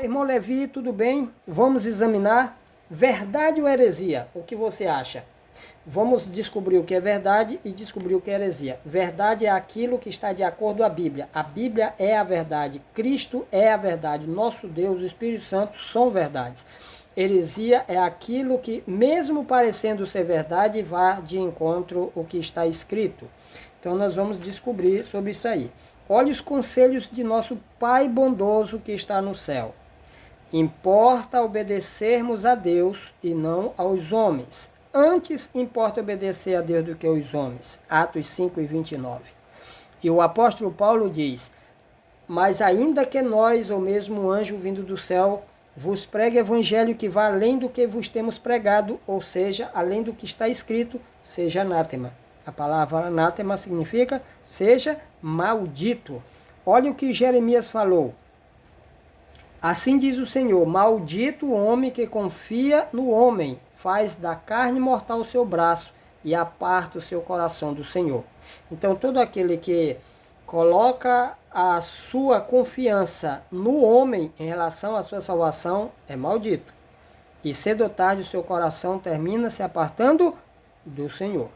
Irmão Levi, tudo bem? Vamos examinar verdade ou heresia? O que você acha? Vamos descobrir o que é verdade e descobrir o que é heresia. Verdade é aquilo que está de acordo com a Bíblia. A Bíblia é a verdade. Cristo é a verdade. Nosso Deus, o Espírito Santo são verdades. Heresia é aquilo que, mesmo parecendo ser verdade, vai de encontro ao que está escrito. Então nós vamos descobrir sobre isso aí. Olha os conselhos de nosso Pai bondoso que está no céu. Importa obedecermos a Deus e não aos homens. Antes importa obedecer a Deus do que aos homens. Atos 5:29. E o apóstolo Paulo diz: mas ainda que nós, ou mesmo um anjo vindo do céu, vos pregue evangelho que vá além do que vos temos pregado, ou seja, além do que está escrito, seja anátema. A palavra anátema significa seja maldito. Olha o que Jeremias falou. Assim diz o Senhor: maldito o homem que confia no homem, faz da carne mortal o seu braço e aparta o seu coração do Senhor. Então todo aquele que coloca a sua confiança no homem em relação à sua salvação é maldito. E cedo ou tarde o seu coração termina se apartando do Senhor.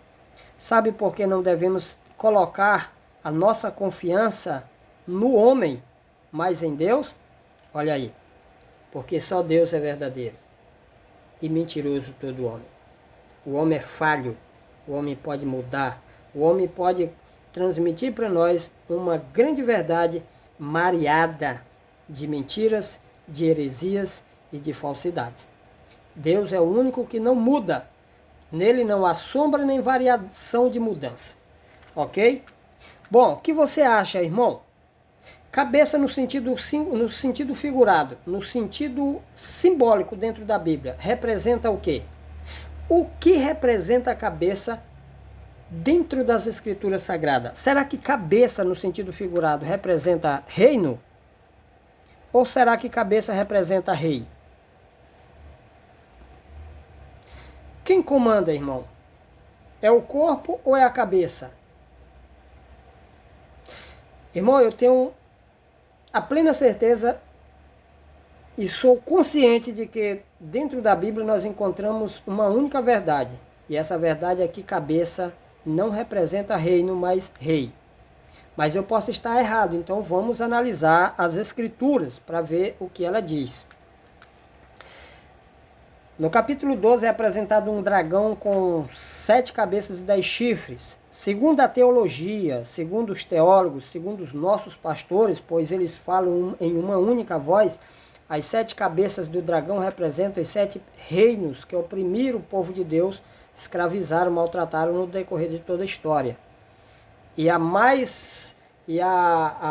Sabe por que não devemos colocar a nossa confiança no homem, mas em Deus? Olha aí, porque só Deus é verdadeiro e mentiroso todo homem. O homem é falho, o homem pode mudar, o homem pode transmitir para nós uma grande verdade mareada de mentiras, de heresias e de falsidades. Deus é o único que não muda, nele não há sombra nem variação de mudança, ok? Bom, o que você acha, irmão? Cabeça no sentido figurado, no sentido simbólico dentro da Bíblia, representa o quê? O que representa a cabeça dentro das Escrituras Sagradas? Será que cabeça no sentido figurado representa reino? Ou será que cabeça representa rei? Quem comanda, irmão? É o corpo ou é a cabeça? Irmão, eu tenho a plena certeza e sou consciente de que dentro da Bíblia nós encontramos uma única verdade. E essa verdade é que cabeça não representa reino, mas rei. Mas eu posso estar errado, então vamos analisar as Escrituras para ver o que ela diz. No capítulo 12 é apresentado um dragão com 7 cabeças e 10 chifres. Segundo a teologia, segundo os teólogos, segundo os nossos pastores, pois eles falam em uma única voz, as 7 cabeças do dragão representam os 7 reinos que oprimiram o povo de Deus, escravizaram, maltrataram no decorrer de toda a história. E a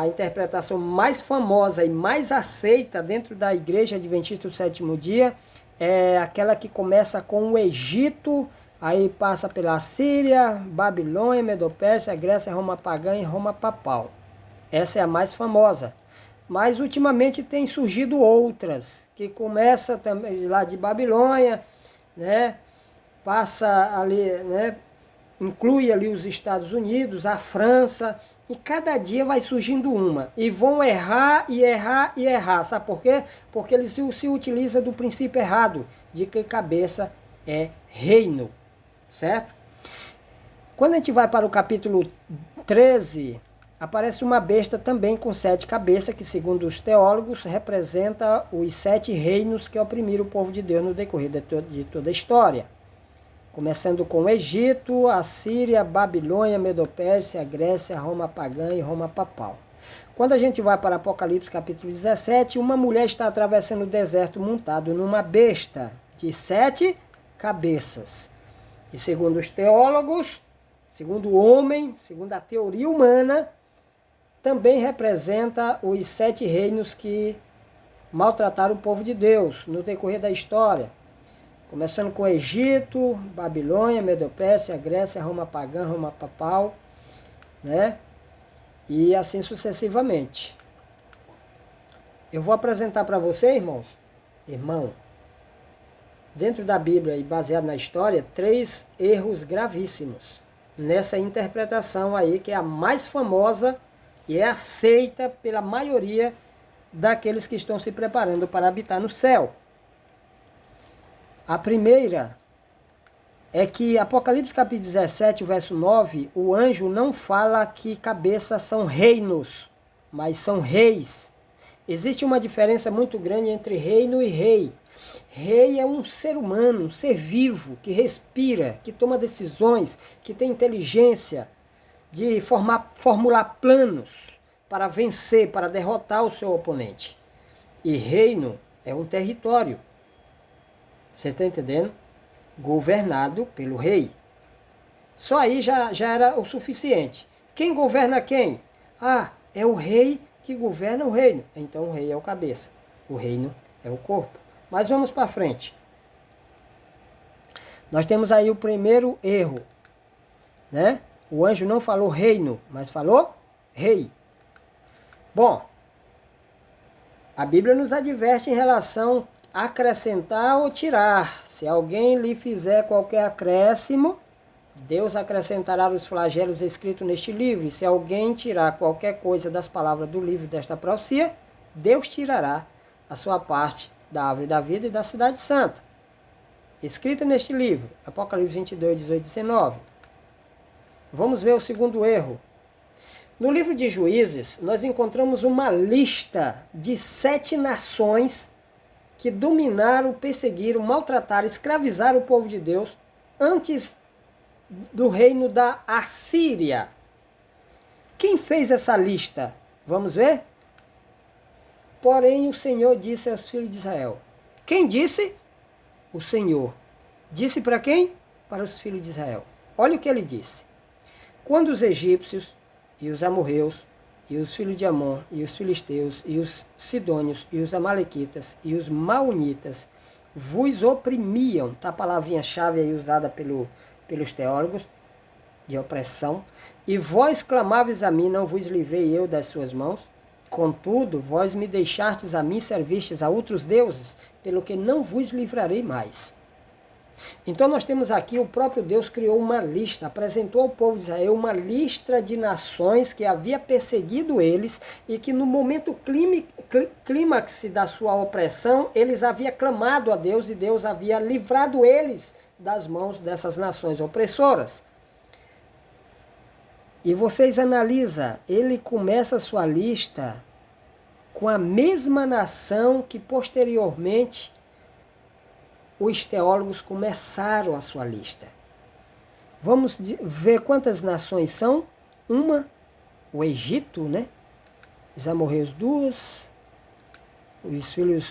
interpretação mais famosa e mais aceita dentro da Igreja Adventista do Sétimo Dia é aquela que começa com o Egito, aí passa pela Síria, Babilônia, Medo-Pérsia, Grécia, Roma pagã e Roma papal. Essa é a mais famosa. Mas ultimamente tem surgido outras, que começa também lá de Babilônia, né? Passa ali, né? Inclui ali os Estados Unidos, a França, e cada dia vai surgindo uma. E vão errar e errar e errar. Sabe por quê? Porque eles se utilizam do princípio errado, de que cabeça é reino. Certo? Quando a gente vai para o capítulo 13, aparece uma besta também com 7 cabeças, que segundo os teólogos representa os 7 reinos que oprimiram o povo de Deus no decorrer de toda a história. Começando com o Egito, a Síria, Babilônia, Medo-Pérsia, Grécia, Roma pagã e Roma papal. Quando a gente vai para Apocalipse capítulo 17, uma mulher está atravessando o deserto montado numa besta de 7 cabeças. E segundo os teólogos, segundo o homem, segundo a teoria humana, também representa os 7 reinos que maltrataram o povo de Deus no decorrer da história. Começando com Egito, Babilônia, Medo-Pérsia, Grécia, Roma pagã, Roma papal, né? E assim sucessivamente. Eu vou apresentar para você, irmão, dentro da Bíblia e baseado na história, 3 erros gravíssimos nessa interpretação aí, que é a mais famosa e é aceita pela maioria daqueles que estão se preparando para habitar no céu. A primeira é que Apocalipse capítulo 17, verso 9, o anjo não fala que cabeças são reinos, mas são reis. Existe uma diferença muito grande entre reino e rei. Rei é um ser humano, um ser vivo, que respira, que toma decisões, que tem inteligência de formular planos para vencer, para derrotar o seu oponente. E reino é um território. Você está entendendo? Governado pelo rei. Só aí já era o suficiente. Quem governa quem? Ah, é o rei que governa o reino. Então o rei é o cabeça. O reino é o corpo. Mas vamos para frente. Nós temos aí o primeiro erro, né? O anjo não falou reino, mas falou rei. Bom, a Bíblia nos adverte em relação a acrescentar ou tirar. Se alguém lhe fizer qualquer acréscimo, Deus acrescentará os flagelos escritos neste livro. E se alguém tirar qualquer coisa das palavras do livro desta profecia, Deus tirará a sua parte da árvore da vida e da cidade santa. Escrita neste livro, Apocalipse 22, 18 e 19. Vamos ver o segundo erro. No livro de Juízes, nós encontramos uma lista de 7 nações que dominaram, perseguiram, maltrataram, escravizaram o povo de Deus antes do reino da Assíria. Quem fez essa lista? Vamos ver? Porém, o Senhor disse aos filhos de Israel. Quem disse? O Senhor. Disse para quem? Para os filhos de Israel. Olha o que ele disse. Quando os egípcios e os amorreus e os filhos de Amon e os filisteus e os sidônios e os amalequitas e os maonitas vos oprimiam, tá a palavrinha-chave aí usada pelos teólogos, de opressão, e vós clamáveis a mim, não vos livrei eu das suas mãos. Contudo, vós me deixastes a mim, servistes a outros deuses, pelo que não vos livrarei mais. Então nós temos aqui, o próprio Deus criou uma lista, apresentou ao povo de Israel uma lista de nações que havia perseguido eles e que no momento clímax da sua opressão, eles haviam clamado a Deus e Deus havia livrado eles das mãos dessas nações opressoras. E vocês analisam, ele começa a sua lista com a mesma nação que posteriormente os teólogos começaram a sua lista. Vamos ver quantas nações são. Uma, o Egito, né? Os amorreus 2,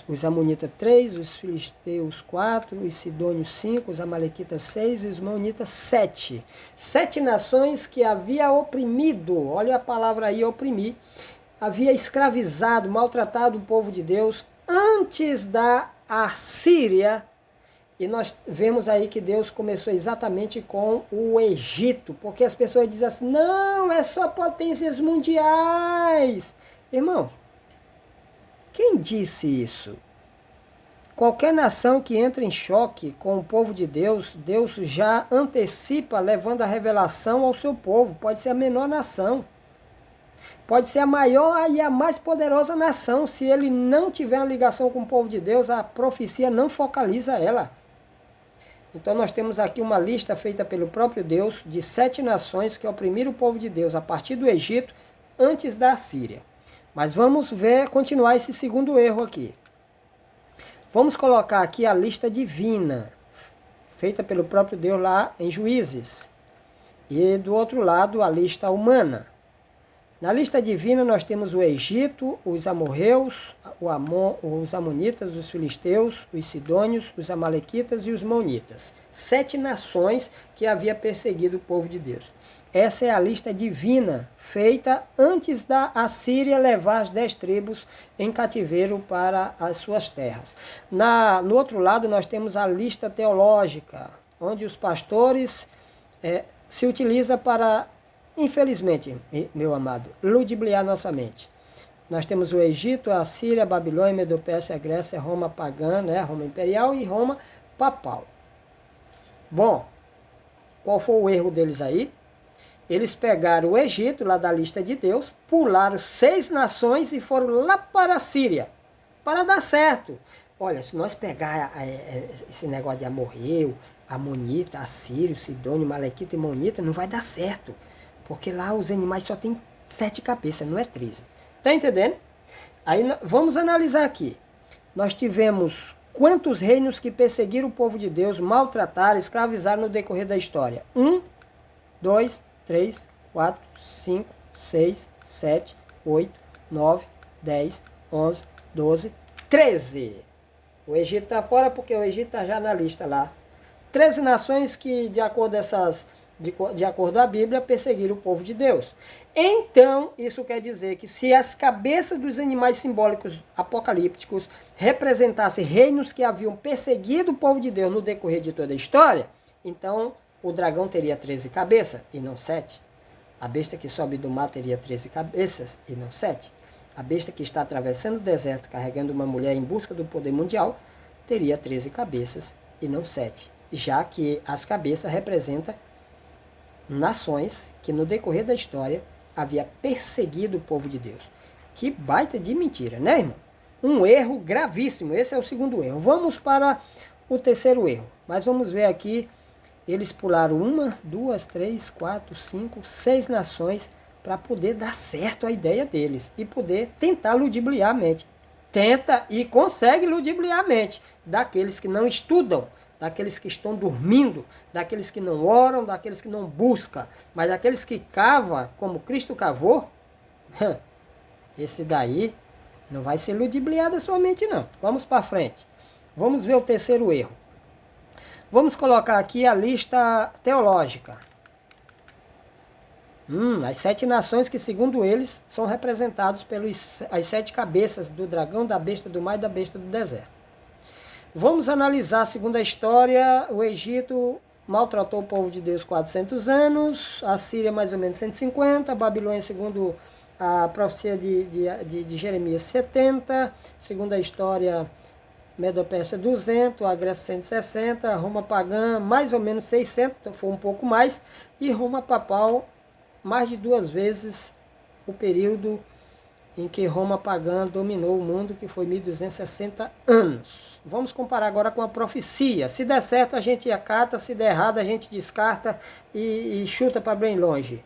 os amonitas 3, os filisteus 4, os sidônios 5, os amalequitas 6 e os maonitas 7. 7 nações que havia oprimido, olha a palavra aí, oprimir, havia escravizado, maltratado o povo de Deus antes da Assíria. E nós vemos aí que Deus começou exatamente com o Egito, porque as pessoas dizem assim, não, é só potências mundiais. Irmão, quem disse isso? Qualquer nação que entra em choque com o povo de Deus, Deus já antecipa levando a revelação ao seu povo. Pode ser a menor nação. Pode ser a maior e a mais poderosa nação. Se ele não tiver uma ligação com o povo de Deus, a profecia não focaliza ela. Então nós temos aqui uma lista feita pelo próprio Deus de 7 nações que oprimiram o povo de Deus a partir do Egito, antes da Síria. Mas vamos ver, continuar esse segundo erro aqui. Vamos colocar aqui a lista divina, feita pelo próprio Deus lá em Juízes. E do outro lado a lista humana. Na lista divina nós temos o Egito, os amorreus, os amonitas, os filisteus, os sidônios, os amalequitas e os maonitas. 7 nações que havia perseguido o povo de Deus. Essa é a lista divina, feita antes da Assíria levar as 10 tribos em cativeiro para as suas terras. No outro lado nós temos a lista teológica, onde os pastores se utilizam para, infelizmente, meu amado, ludibriar nossa mente. Nós temos o Egito, a Assíria, a Babilônia, a Medopérsia, a Grécia, a Roma pagã, né? Roma imperial e Roma papal. Bom, qual foi o erro deles aí? Eles pegaram o Egito, lá da lista de Deus, pularam 6 nações e foram lá para a Síria, para dar certo. Olha, se nós pegar esse negócio de amorreu, amonita, assírio, sidônio, malequita e monita, não vai dar certo. Porque lá os animais só tem 7 cabeças, não é 13. Tá entendendo? Aí vamos analisar aqui. Nós tivemos quantos reinos que perseguiram o povo de Deus, maltrataram, escravizaram no decorrer da história? 1, 2, 3, 4, 5, 6, 7, 8, 9, 10, 11, 12, 13. O Egito está fora porque o Egito está já na lista lá. 13 nações que, de acordo com a Bíblia, perseguiram o povo de Deus. Então, isso quer dizer que se as cabeças dos animais simbólicos apocalípticos representassem reinos que haviam perseguido o povo de Deus no decorrer de toda a história, então o dragão teria 13 cabeças e não 7. A besta que sobe do mar teria 13 cabeças e não 7. A besta que está atravessando o deserto carregando uma mulher em busca do poder mundial teria 13 cabeças e não 7. Já que as cabeças representam nações que no decorrer da história havia perseguido o povo de Deus. Que baita de mentira, né, irmão? Um erro gravíssimo. Esse é o segundo erro. Vamos para o terceiro erro. Mas vamos ver aqui. Eles pularam 1, 2, 3, 4, 5, 6 nações para poder dar certo a ideia deles e poder tentar ludibriar a mente. Tenta e consegue ludibriar a mente daqueles que não estudam, daqueles que estão dormindo, daqueles que não oram, daqueles que não buscam, mas daqueles que cavam como Cristo cavou, esse daí não vai ser ludibriado a sua mente não. Vamos para frente. Vamos ver o terceiro erro. Vamos colocar aqui a lista teológica. As 7 nações que, segundo eles, são representados pelas 7 cabeças do dragão, da besta do mar e da besta do deserto. Vamos analisar, segundo a história, o Egito maltratou o povo de Deus 400 anos, a Síria mais ou menos 150, a Babilônia, segundo a profecia de Jeremias, 70, segundo a história, Medo-Pérsia 200, a Grécia 160, Roma pagã mais ou menos 600, foi um pouco mais, e Roma papal mais de 2 vezes o período em que Roma pagã dominou o mundo, que foi 1260 anos. Vamos comparar agora com a profecia. Se der certo, a gente acata, se der errado, a gente descarta e chuta para bem longe.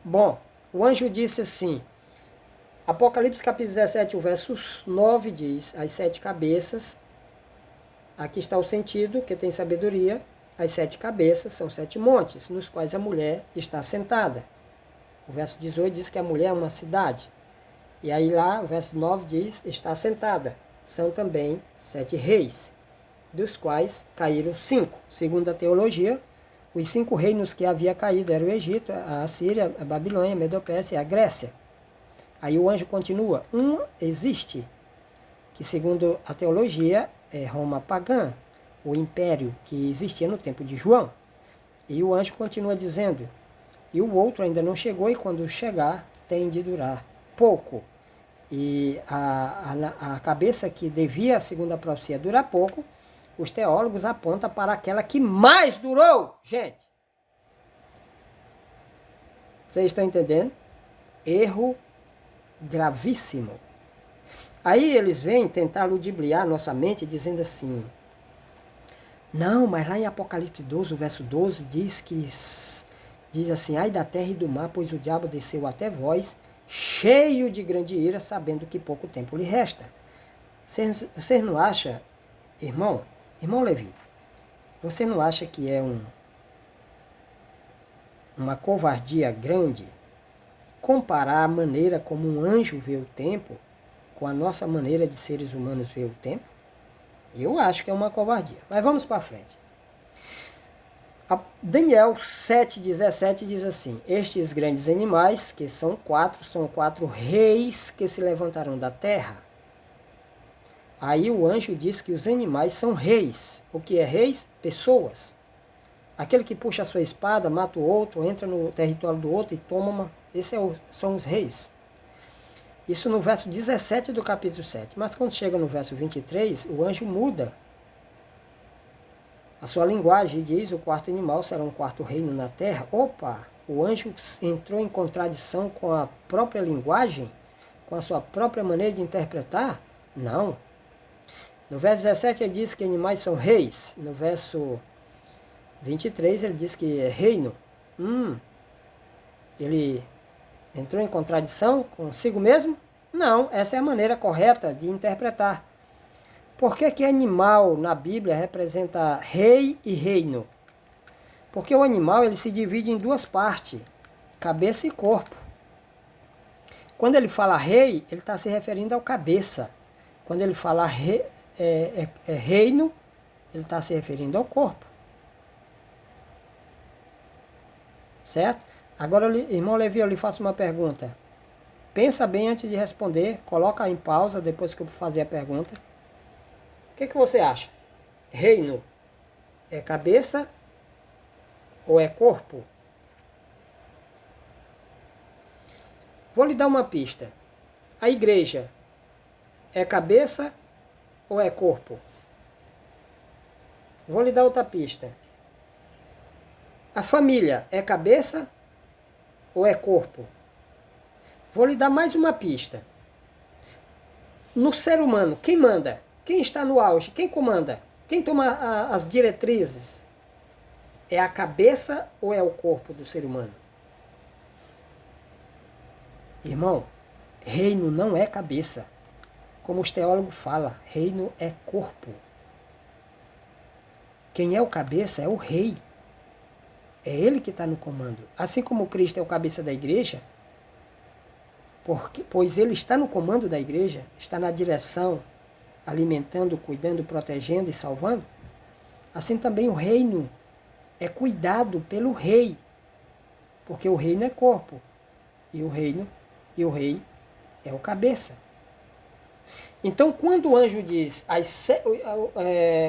Bom, o anjo disse assim, Apocalipse capítulo 17, o verso 9 diz, as 7 cabeças, aqui está o sentido, que tem sabedoria, as 7 cabeças são 7 montes, nos quais a mulher está sentada. O verso 18 diz que a mulher é uma cidade. E aí lá, o verso 9 diz, está sentada. São também 7 reis, dos quais caíram 5. Segundo a teologia, os 5 reinos que havia caído eram o Egito, a Síria, a Babilônia, a Medo-Pérsia e a Grécia. Aí o anjo continua, existe, que segundo a teologia é Roma pagã, o império que existia no tempo de João. E o anjo continua dizendo, e o outro ainda não chegou, e quando chegar, tem de durar pouco. E a cabeça que devia, segundo a profecia, durar pouco, os teólogos apontam para aquela que mais durou, gente. Vocês estão entendendo? Erro gravíssimo. Aí eles vêm tentar ludibriar nossa mente dizendo assim, não, mas lá em Apocalipse 12, o verso 12, diz assim, ai da terra e do mar, pois o diabo desceu até vós, cheio de grande ira, sabendo que pouco tempo lhe resta. Você não acha, irmão Levi, você não acha que é uma covardia grande comparar a maneira como um anjo vê o tempo com a nossa maneira de seres humanos ver o tempo? Eu acho que é uma covardia. Mas vamos para frente. Daniel 7,17 diz assim, estes grandes animais, que são 4 reis que se levantarão da terra. Aí o anjo diz que os animais são reis. O que é reis? Pessoas. Aquele que puxa a sua espada, mata o outro, entra no território do outro e toma são os reis. Isso no verso 17 do capítulo 7. Mas quando chega no verso 23, o anjo muda a sua linguagem e diz, o 4º animal será um 4º reino na terra. Opa! O anjo entrou em contradição com a própria linguagem, com a sua própria maneira de interpretar? Não. No verso 17 ele diz que animais são reis. No verso 23 ele diz que é reino. Ele entrou em contradição consigo mesmo? Não, essa é a maneira correta de interpretar. Por que animal na Bíblia representa rei e reino? Porque o animal ele se divide em duas partes, cabeça e corpo. Quando ele fala rei, ele está se referindo ao cabeça. Quando ele fala reino, ele está se referindo ao corpo. Certo? Agora, irmão Levi, eu lhe faço uma pergunta. Pensa bem antes de responder, coloca em pausa depois que eu fazer a pergunta. O que você acha? Reino é cabeça ou é corpo? Vou lhe dar uma pista. A igreja é cabeça ou é corpo? Vou lhe dar outra pista. A família é cabeça ou é corpo? Vou lhe dar mais uma pista. No ser humano, quem manda? Quem está no auge? Quem comanda? Quem toma as diretrizes? É a cabeça ou é o corpo do ser humano? Irmão, reino não é cabeça. Como os teólogos falam, reino é corpo. Quem é o cabeça é o rei. É ele que está no comando. Assim como Cristo é o cabeça da igreja, pois ele está no comando da igreja, está na direção, alimentando, cuidando, protegendo e salvando, assim também o reino é cuidado pelo rei, porque o reino é corpo, e o rei é o cabeça. Então, quando o anjo diz,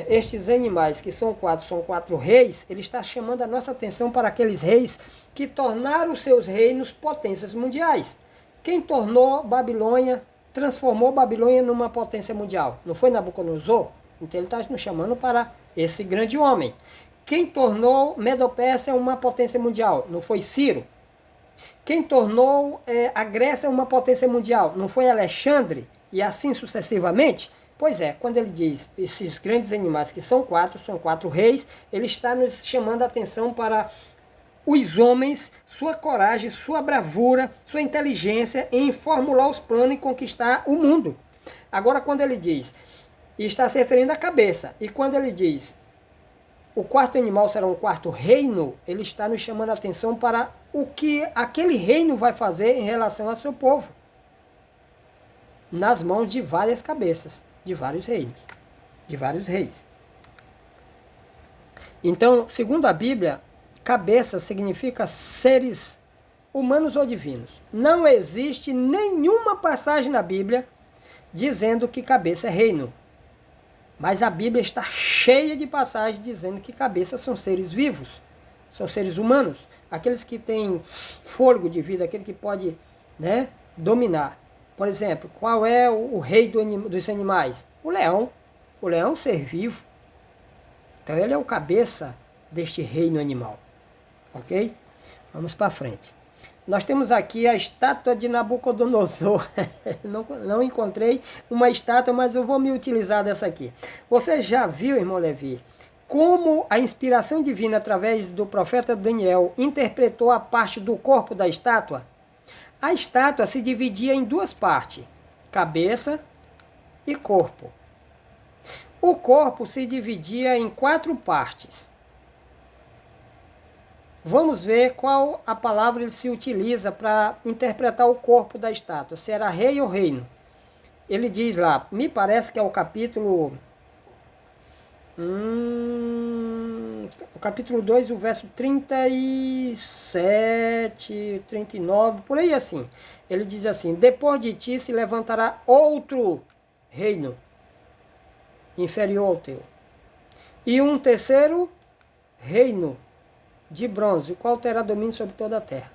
estes animais que são quatro reis, ele está chamando a nossa atenção para aqueles reis que tornaram seus reinos potências mundiais. Quem tornou Babilônia, transformou Babilônia numa potência mundial? Não foi Nabucodonosor? Então ele está nos chamando para esse grande homem. Quem tornou Medo-Pérsia uma potência mundial? Não foi Ciro? Quem tornou a Grécia uma potência mundial? Não foi Alexandre? E assim sucessivamente? Pois é, quando ele diz esses grandes animais que são quatro reis, ele está nos chamando a atenção para os homens, sua coragem, sua bravura, sua inteligência em formular os planos e conquistar o mundo. Agora, quando ele diz, e está se referindo à cabeça, e quando ele diz, o quarto animal será um quarto reino, ele está nos chamando a atenção para o que aquele reino vai fazer em relação ao seu povo. Nas mãos de várias cabeças, de vários reinos, de vários reis. Então, segundo a Bíblia, cabeça significa seres humanos ou divinos. Não existe nenhuma passagem na Bíblia dizendo que cabeça é reino. Mas a Bíblia está cheia de passagens dizendo que cabeças são seres vivos, são seres humanos, aqueles que têm fôlego de vida, aquele que pode, dominar. Por exemplo, qual é o rei dos animais? O leão. O leão é um ser vivo. Então ele é o cabeça deste reino animal. Ok? Vamos para frente. Nós temos aqui a estátua de Nabucodonosor. Não encontrei uma estátua, mas eu vou me utilizar dessa aqui. Você já viu, irmão Levi, como a inspiração divina através do profeta Daniel interpretou a parte do corpo da estátua? A estátua se dividia em duas partes, cabeça e corpo. O corpo se dividia em 4 partes. Vamos ver qual a palavra ele se utiliza para interpretar o corpo da estátua, se era rei ou reino. Ele diz lá, me parece que é o capítulo... o capítulo 2, o verso 37, 39, por aí assim. Ele diz assim, depois de ti se levantará outro reino, inferior ao teu. E um terceiro reino, de bronze, o qual terá domínio sobre toda a terra.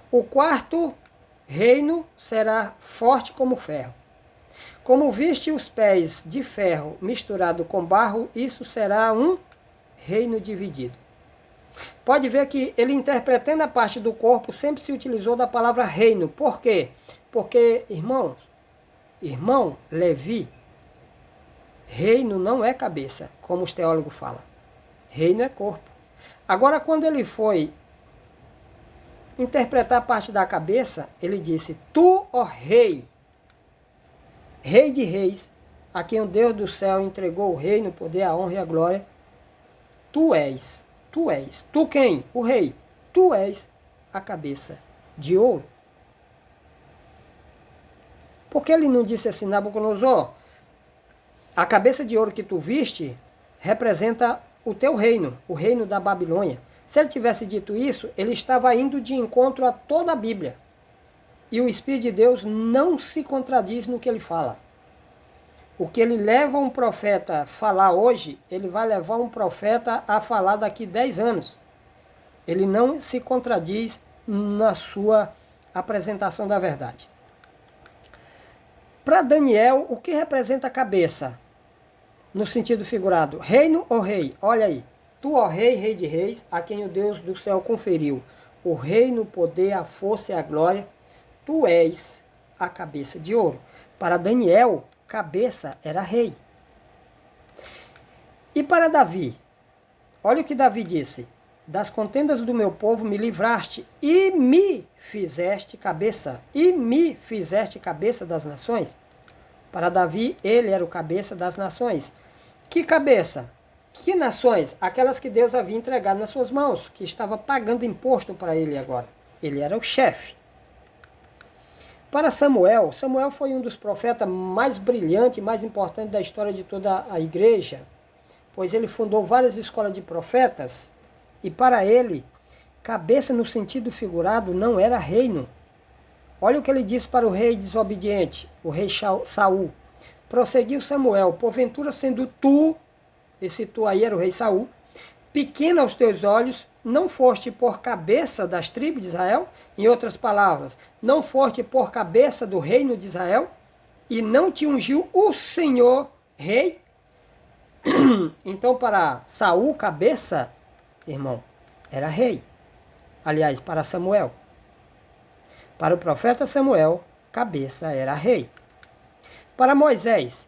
O quarto reino será forte como ferro. Como viste os pés de ferro misturado com barro, isso será um reino dividido. Pode ver que ele, interpretando a parte do corpo, sempre se utilizou da palavra reino. Por quê? Porque, irmão, Levi, reino não é cabeça, como os teólogos falam. Reino é corpo. Agora, quando ele foi interpretar a parte da cabeça, ele disse: Tu, ó rei, rei de reis, a quem o Deus do céu entregou o reino, o poder, a honra e a glória, tu és. Tu quem? O rei. Tu és a cabeça de ouro. Por que ele não disse assim, Nabucodonosor, a cabeça de ouro que tu viste representa o teu reino, o reino da Babilônia. Se ele tivesse dito isso, ele estava indo de encontro a toda a Bíblia. E o Espírito de Deus não se contradiz no que ele fala. O que ele leva um profeta a falar hoje, ele vai levar um profeta a falar daqui 10 anos. Ele não se contradiz na sua apresentação da verdade. Para Daniel, o que representa a cabeça? No sentido figurado, reino ou rei? Olha aí. Tu, ó rei, rei de reis, a quem o Deus do céu conferiu o reino, o poder, a força e a glória, tu és a cabeça de ouro. Para Daniel, cabeça era rei. E para Davi, olha o que Davi disse: das contendas do meu povo me livraste e me fizeste cabeça. E me fizeste cabeça das nações. Para Davi, ele era o cabeça das nações. Que cabeça? Que nações? Aquelas que Deus havia entregado nas suas mãos, que estava pagando imposto para ele agora. Ele era o chefe. Para Samuel, Samuel foi um dos profetas mais brilhantes e mais importantes da história de toda a igreja, pois ele fundou várias escolas de profetas, e para ele, cabeça no sentido figurado não era reino. Olha o que ele disse para o rei desobediente, o rei Saul. Prosseguiu Samuel: porventura sendo tu, esse tu aí era o rei Saul, pequeno aos teus olhos, não foste por cabeça das tribos de Israel? Em outras palavras, não foste por cabeça do reino de Israel? E não te ungiu o Senhor rei? Então, para Saul, cabeça, irmão, era rei. Aliás, para Samuel. Para o profeta Samuel, cabeça era rei. Para Moisés,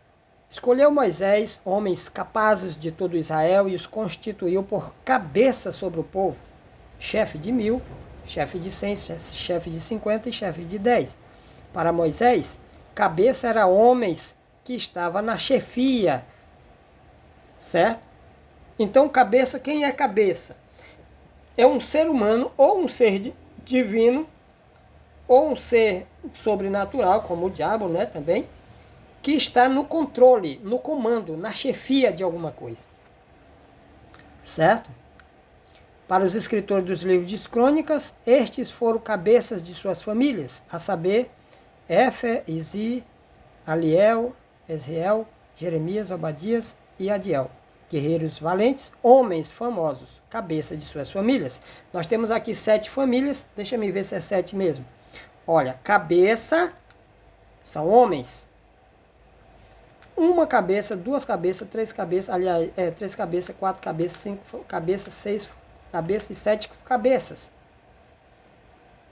escolheu Moisés homens capazes de todo Israel e os constituiu por cabeça sobre o povo. Chefe de 1000, chefe de 100, chefe de 50 e chefe de 10. Para Moisés, cabeça era homens que estavam na chefia. Certo? Então, cabeça, quem é cabeça? É um ser humano ou um ser divino ou um ser sobrenatural, como o diabo, né, também, que está no controle, no comando, na chefia de alguma coisa. Certo? Para os escritores dos livros de crônicas, estes foram cabeças de suas famílias, a saber, Éfer, Izi, Aliel, Esriel, Jeremias, Obadias e Adiel. Guerreiros valentes, homens famosos, cabeça de suas famílias. Nós temos aqui 7 famílias, deixa eu ver se é 7 mesmo. Olha, cabeça são homens. Uma cabeça, 2 cabeças, 3 cabeças, aliás, 3 cabeças, 4 cabeças, 5 cabeças, 6 cabeças e 7 cabeças.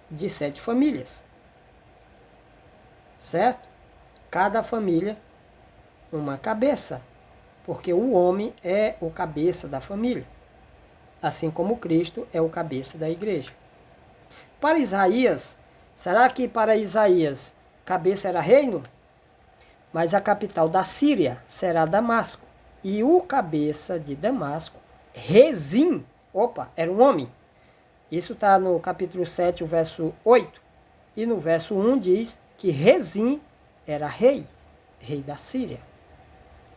De 7 famílias. Certo? Cada família, uma cabeça. Porque o homem é o cabeça da família. Assim como Cristo é o cabeça da igreja. Para Isaías, será que para Isaías cabeça era reino? Mas a capital da Síria será Damasco. E o cabeça de Damasco, Rezim, era um homem. Isso está no capítulo 7, o verso 8. E no verso 1 diz que Rezim era rei da Síria.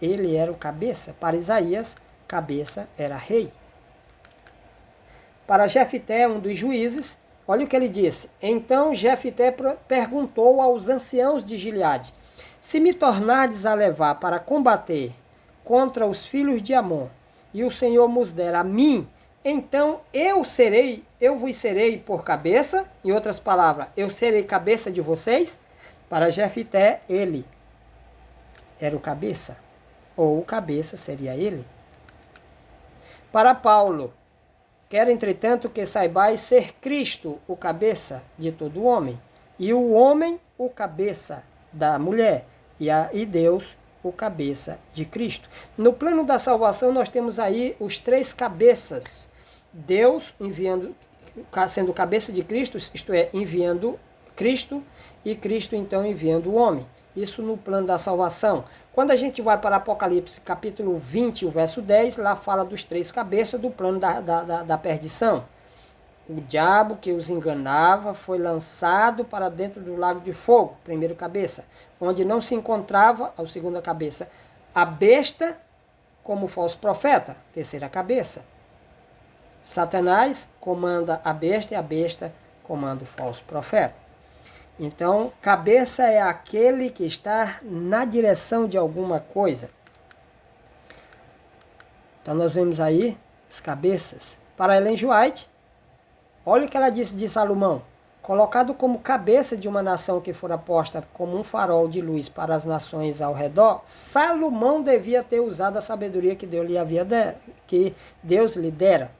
Ele era o cabeça. Para Isaías, cabeça era rei. Para Jefté, um dos juízes, olha o que ele disse. Então Jefté perguntou aos anciãos de Gileade: se me tornardes a levar para combater contra os filhos de Amon, e o Senhor nos der a mim, então eu vos serei por cabeça. Em outras palavras, eu serei cabeça de vocês. Para Jefté, ele era o cabeça. Ou o cabeça seria ele. Para Paulo, Quero, entretanto, que saibais ser Cristo o cabeça de todo homem, e o homem o cabeça da mulher, e Deus o cabeça de Cristo. No plano da salvação nós temos aí os três cabeças. Deus enviando, sendo cabeça de Cristo, isto é, enviando Cristo, e Cristo então enviando o homem. Isso no plano da salvação. Quando a gente vai para Apocalipse capítulo 20, o verso 10, lá fala dos três cabeças do plano da perdição. O diabo que os enganava foi lançado para dentro do lago de fogo, primeiro cabeça, onde não se encontrava, a segunda cabeça, a besta como falso profeta, terceira cabeça. Satanás comanda a besta e a besta comanda o falso profeta. Então, cabeça é aquele que está na direção de alguma coisa. Então, nós vemos aí os cabeças. Para Ellen G. White, olha o que ela disse de Salomão. Colocado como cabeça de uma nação que fora posta como um farol de luz para as nações ao redor, Salomão devia ter usado a sabedoria que Deus lhe dera.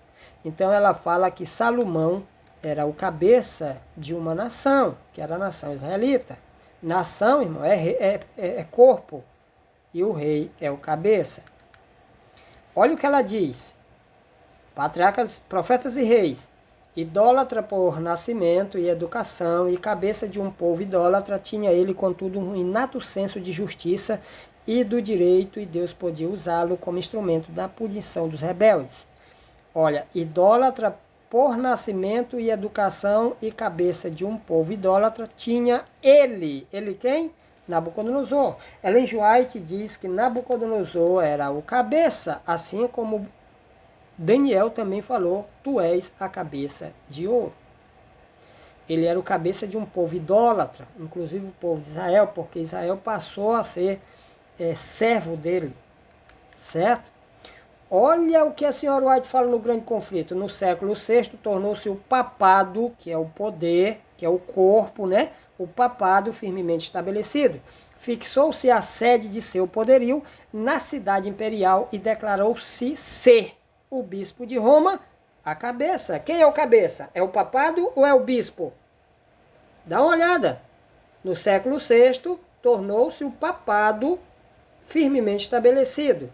Então, ela fala que Salomão era o cabeça de uma nação, que era a nação israelita. Nação, irmão, é corpo. E o rei é o cabeça. Olha o que ela diz. Patriarcas, profetas e reis. Idólatra por nascimento e educação, e cabeça de um povo idólatra, tinha ele, contudo, um inato senso de justiça e do direito, e Deus podia usá-lo como instrumento da punição dos rebeldes. Olha, idólatra por nascimento e educação e cabeça de um povo idólatra, tinha ele. Ele quem? Nabucodonosor. Ellen G. White diz que Nabucodonosor era o cabeça, assim como Daniel também falou, tu és a cabeça de ouro. Ele era o cabeça de um povo idólatra, inclusive o povo de Israel, porque Israel passou a ser servo dele, certo? Olha o que a senhora White fala no Grande Conflito. No século VI tornou-se o papado, que é o poder, que é o corpo, né? O papado firmemente estabelecido. Fixou-se a sede de seu poderio na cidade imperial e declarou-se ser o bispo de Roma, a cabeça. Quem é o cabeça? É o papado ou é o bispo? Dá uma olhada. No século VI tornou-se o papado firmemente estabelecido.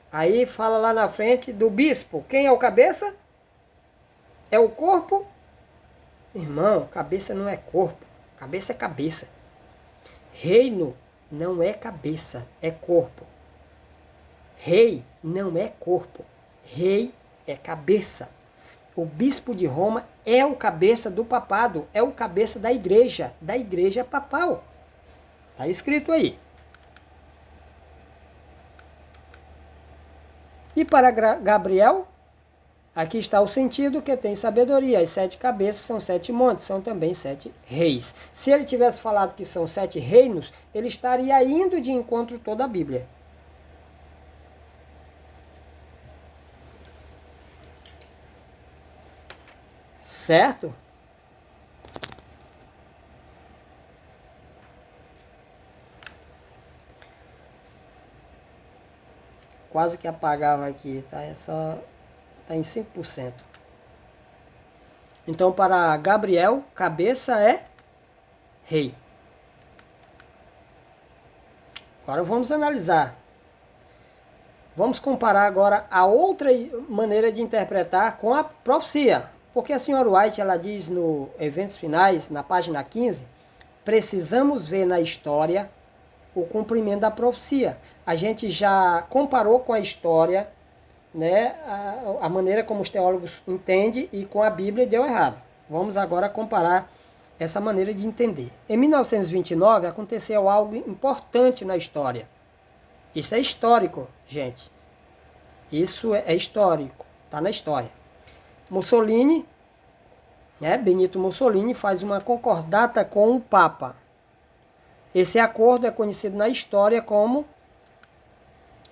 Aí fala lá na frente do bispo. Quem é o cabeça? É o corpo? Irmão, cabeça não é corpo. Cabeça é cabeça. Reino não é cabeça, é corpo. Rei não é corpo. Rei é cabeça. O bispo de Roma é o cabeça do papado, é o cabeça da igreja papal. Está escrito aí. E para Gabriel, aqui está o sentido que tem sabedoria. As 7 cabeças são 7 montes, são também 7 reis. Se ele tivesse falado que são 7 reinos, ele estaria indo de encontro toda a Bíblia. Certo? Quase que apagava aqui, tá? Tá em 5%. Então, para Gabriel, cabeça é rei. Agora vamos analisar. Vamos comparar agora a outra maneira de interpretar com a profecia. Porque a senhora White, ela diz no Eventos Finais, na página 15, precisamos ver na história o cumprimento da profecia. A gente já comparou com a história, né, a maneira como os teólogos entendem e com a Bíblia e deu errado. Vamos agora comparar essa maneira de entender. Em 1929 aconteceu algo importante na história. Isso é histórico, gente. Isso é histórico, está na história. Mussolini, né, Benito Mussolini, faz uma concordata com o Papa. Esse acordo é conhecido na história como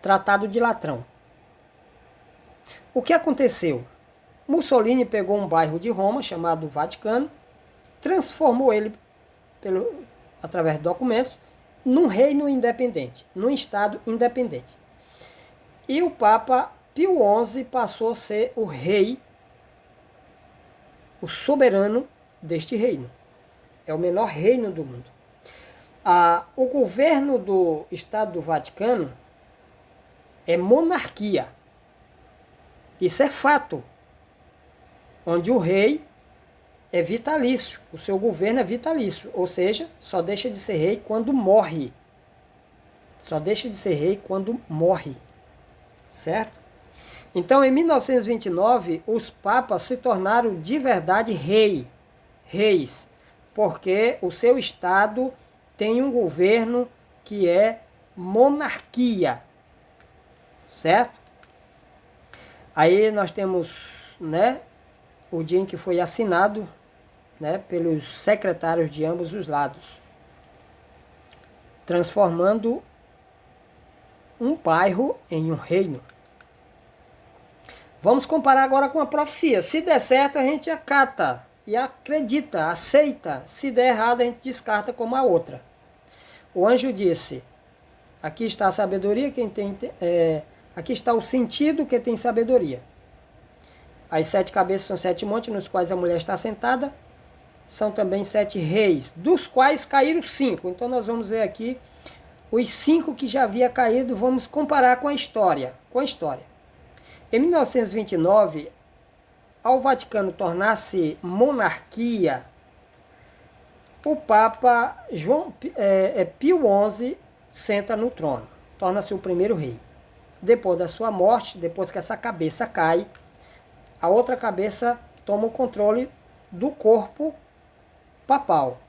Tratado de Latrão. O que aconteceu? Mussolini pegou um bairro de Roma, chamado Vaticano, transformou ele, através de documentos, num reino independente, num estado independente. E o Papa Pio XI passou a ser o rei o soberano deste reino. É o menor reino do mundo. O governo do Estado do Vaticano é monarquia. Isso é fato. Onde o rei é vitalício, o seu governo é vitalício, ou seja, só deixa de ser rei quando morre. Só deixa de ser rei quando morre. Certo? Então, em 1929, os papas se tornaram de verdade reis, porque o seu estado tem um governo que é monarquia. Certo? Aí nós temos, né, o dia em que foi assinado, né, pelos secretários de ambos os lados, transformando um bairro em um reino. Vamos comparar agora com a profecia. Se der certo, a gente acata e acredita, aceita. Se der errado, a gente descarta como a outra. O anjo disse: aqui está a sabedoria, aqui está o sentido que tem sabedoria. As 7 cabeças são 7 montes nos quais a mulher está sentada. São também 7 reis, dos quais caíram 5. Então nós vamos ver aqui os 5 que já havia caído. Vamos comparar com a história. Em 1929, ao Vaticano tornar-se monarquia, o Papa Pio XI senta no trono, torna-se o primeiro rei. Depois da sua morte, depois que essa cabeça cai, a outra cabeça toma o controle do corpo papal.